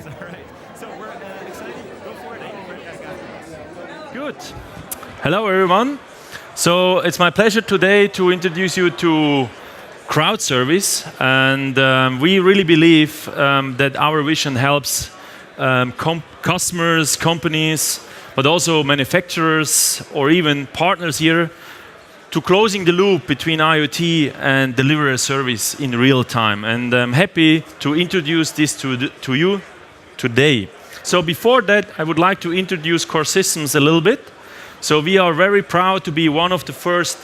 All right. So we're excited. Go for it. Good. Hello, everyone. So it's my pleasure today to introduce you to crowd service, and we really believe that our vision helps customers, companies, but also manufacturers or even partners here to closing the loop between IoT and deliver a service in real time. And I'm happy to introduce this to you today. So before that, I would like to introduce Coresystems a little bit. So we are very proud to be one of the first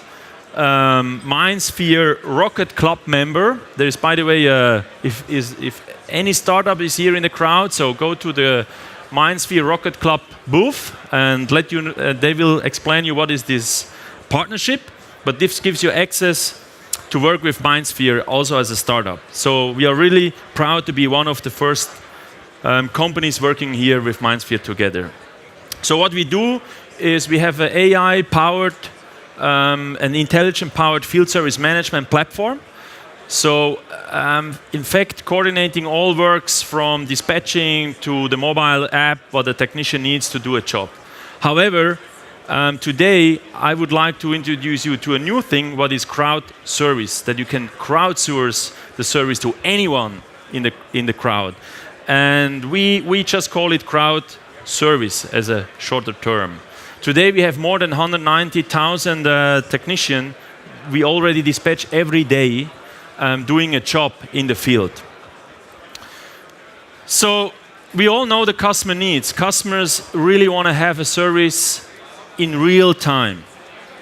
MindSphere Rocket Club member. There is, by the way, if any startup is here in the crowd, so go to the MindSphere Rocket Club booth and they will explain you what is this partnership. But this gives you access to work with MindSphere also as a startup. So we are really proud to be one of the first companies working here with MindSphere together. So what we do is we have an AI-powered, an intelligent-powered field service management platform. So in fact, coordinating all works from dispatching to the mobile app, what the technician needs to do a job. However, today, I would like to introduce you to a new thing, what is crowd service, that you can crowdsource the service to anyone in the crowd. And we just call it crowd service as a shorter term. Today, we have more than 190,000 technicians. We already dispatch every day doing a job in the field. So we all know the customer needs. Customers really want to have a service in real time,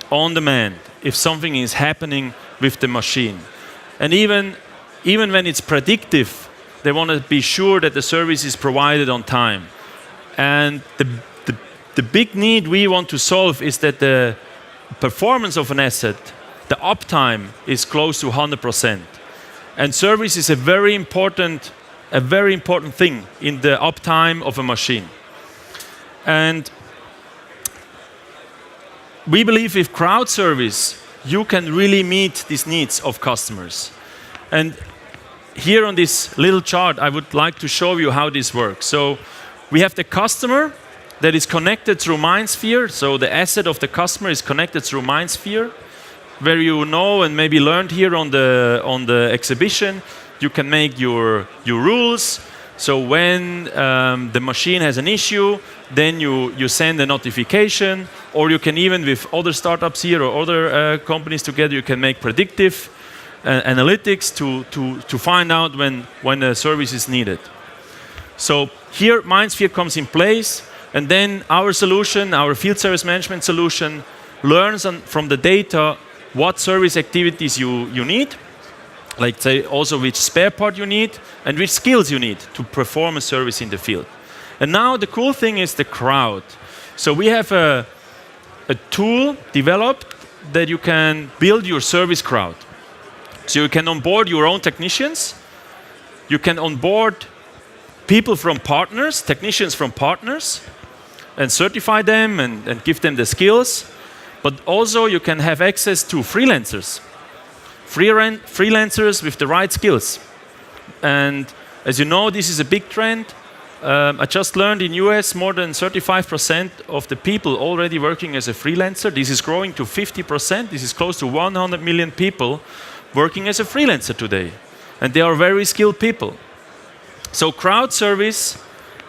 on demand, if something is happening with the machine. And even when it's predictive, they want to be sure that the service is provided on time. And the big need we want to solve is that the performance of an asset, the uptime, is close to 100%. And service is a very important thing in the uptime of a machine. And we believe with crowd service, you can really meet these needs of customers. And here on this little chart, I would like to show you how this works. So we have the customer that is connected through MindSphere. So the asset of the customer is connected through MindSphere, where you know and maybe learned here on the exhibition, you can make your rules. So when the machine has an issue, then you send a notification, or you can even with other startups here or other companies together, you can make predictive analytics to find out when a service is needed. So here MindSphere comes in place, and then our solution, our field service management solution, learns from the data what service activities you need, like say also which spare part you need and which skills you need to perform a service in the field. And now the cool thing is the crowd. So we have a tool developed that you can build your service crowd. So you can onboard your own technicians, you can onboard people from partners, technicians from partners, and certify them and give them the skills. But also you can have access to freelancers. Freelancers with the right skills. And as you know, this is a big trend. I just learned in US more than 35% of the people already working as a freelancer. This is growing to 50%. This is close to 100 million people working as a freelancer today. And they are very skilled people. So crowd service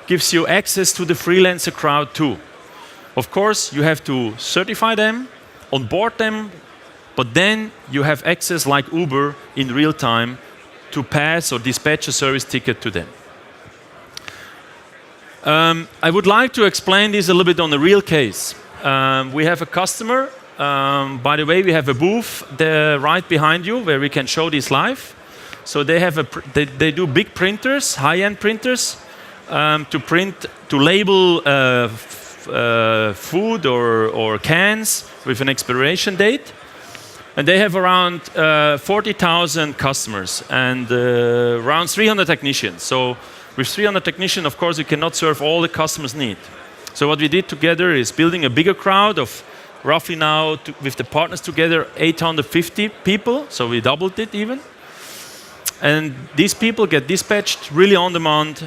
gives you access to the freelancer crowd too. Of course, you have to certify them, onboard them, but then you have access like Uber in real time to pass or dispatch a service ticket to them. I would like to explain this a little bit on a real case. We have a customer. By the way, we have a booth there right behind you where we can show this live. So they do big printers, high-end printers, to label food or cans with an expiration date. And they have around 40,000 customers and around 300 technicians. So with 300 technicians, of course, you cannot serve all the customers' need. So what we did together is building a bigger crowd of roughly now, with the partners together, 850 people. So we doubled it even. And these people get dispatched really on demand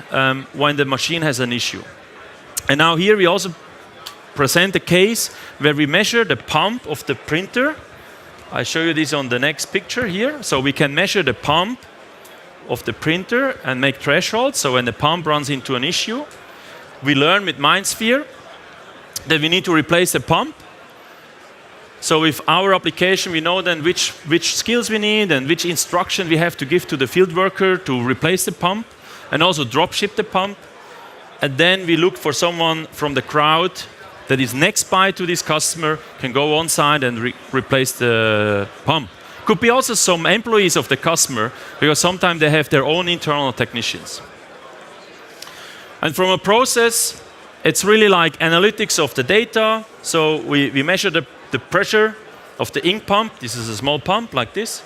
when the machine has an issue. And now here we also present a case where we measure the pump of the printer. I show you this on the next picture here. So we can measure the pump of the printer and make thresholds. So when the pump runs into an issue, we learn with MindSphere that we need to replace the pump. So with our application, we know then which skills we need and which instruction we have to give to the field worker to replace the pump and also drop ship the pump. And then we look for someone from the crowd that is next by to this customer, can go on site and replace the pump. Could be also some employees of the customer, because sometimes they have their own internal technicians. And from a process, it's really like analytics of the data. So we measure the pressure of the ink pump. This is a small pump like this.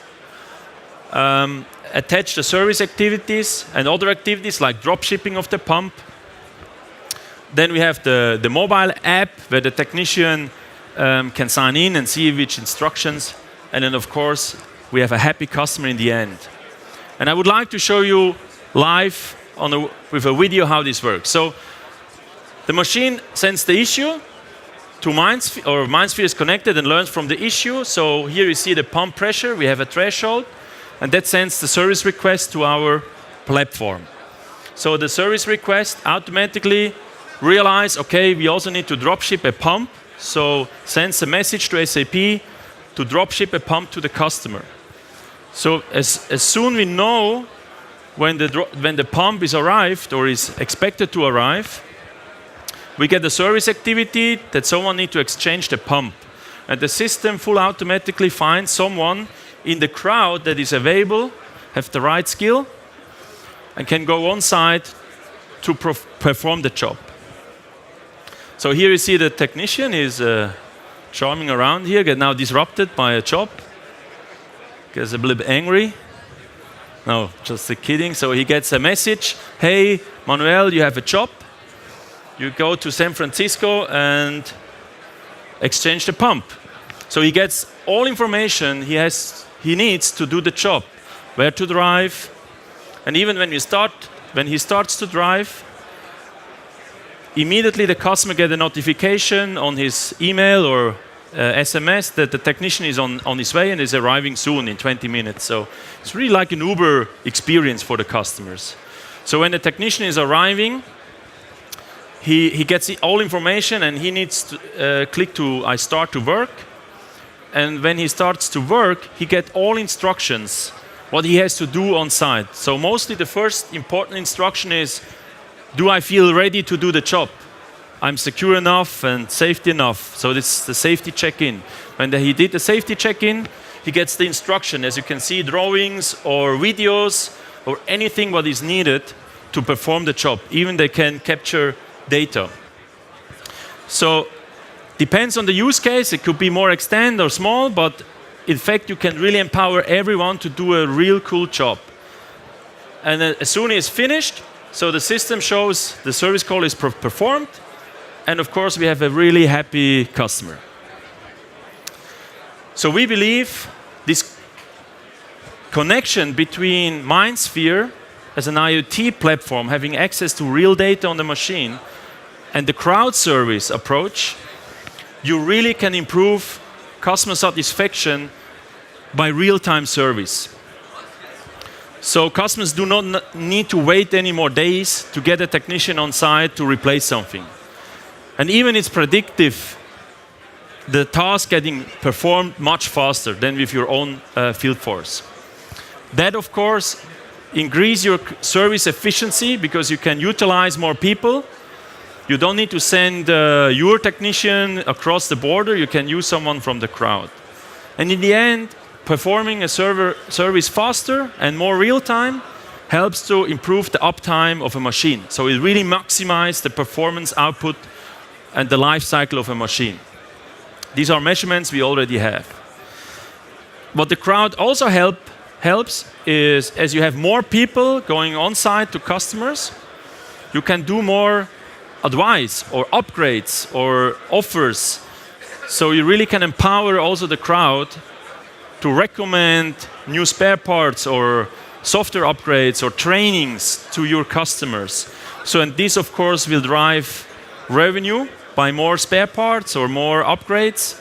Attach the service activities and other activities like drop shipping of the pump. Then we have the mobile app where the technician can sign in and see which instructions. And then of course, we have a happy customer in the end. And I would like to show you live with a video how this works. So the machine sends the issue to MindSphere, or MindSphere is connected and learns from the issue. So here you see the pump pressure. We have a threshold, and that sends the service request to our platform. So the service request automatically realize, okay, we also need to drop ship a pump. So sends a message to SAP to drop ship a pump to the customer. So as soon we know when the pump is arrived or is expected to arrive, we get a service activity that someone needs to exchange the pump. And the system full automatically finds someone in the crowd that is available, have the right skill, and can go on site to perform the job. So here you see the technician is charming around here, get now disrupted by a job, gets a little bit angry. No, just kidding. So he gets a message, hey, Manuel, you have a job. You go to San Francisco and exchange the pump. So he gets all information he needs to do the job, where to drive, and even when he starts to drive, immediately the customer gets a notification on his email or SMS that the technician is on his way and is arriving soon in 20 minutes. So it's really like an Uber experience for the customers. So when the technician is arriving, he gets all information and he needs to click to I start to work. And when he starts to work, he gets all instructions, what he has to do on site. So mostly the first important instruction is, do I feel ready to do the job? I'm secure enough and safety enough. So this is the safety check-in. When he did the safety check-in, he gets the instruction, as you can see, drawings or videos or anything what is needed to perform the job. Even they can capture data. So depends on the use case. It could be more extend or small, but in fact you can really empower everyone to do a real cool job. And as soon as it's finished, so the system shows the service call is performed, and of course we have a really happy customer. So we believe this connection between MindSphere as an IoT platform, having access to real data on the machine, and the crowd service approach, you really can improve customer satisfaction by real-time service. So customers do not need to wait any more days to get a technician on site to replace something. And even it's predictive, the task getting performed much faster than with your own field force. That, of course, increase your service efficiency because you can utilize more people. You don't need to send your technician across the border. You can use someone from the crowd. And in the end, performing a service faster and more real-time helps to improve the uptime of a machine. So it really maximizes the performance output and the life cycle of a machine. These are measurements we already have. What the crowd also helps is, as you have more people going on site to customers, you can do more advice or upgrades or offers. So you really can empower also the crowd to recommend new spare parts or software upgrades or trainings to your customers. So, and this, of course, will drive revenue by more spare parts or more upgrades,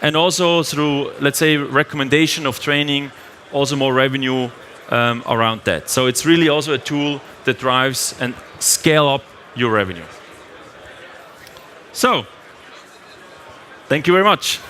and also through, let's say, recommendation of training, also more revenue around that. So it's really also a tool that drives and scale up your revenue. So, thank you very much.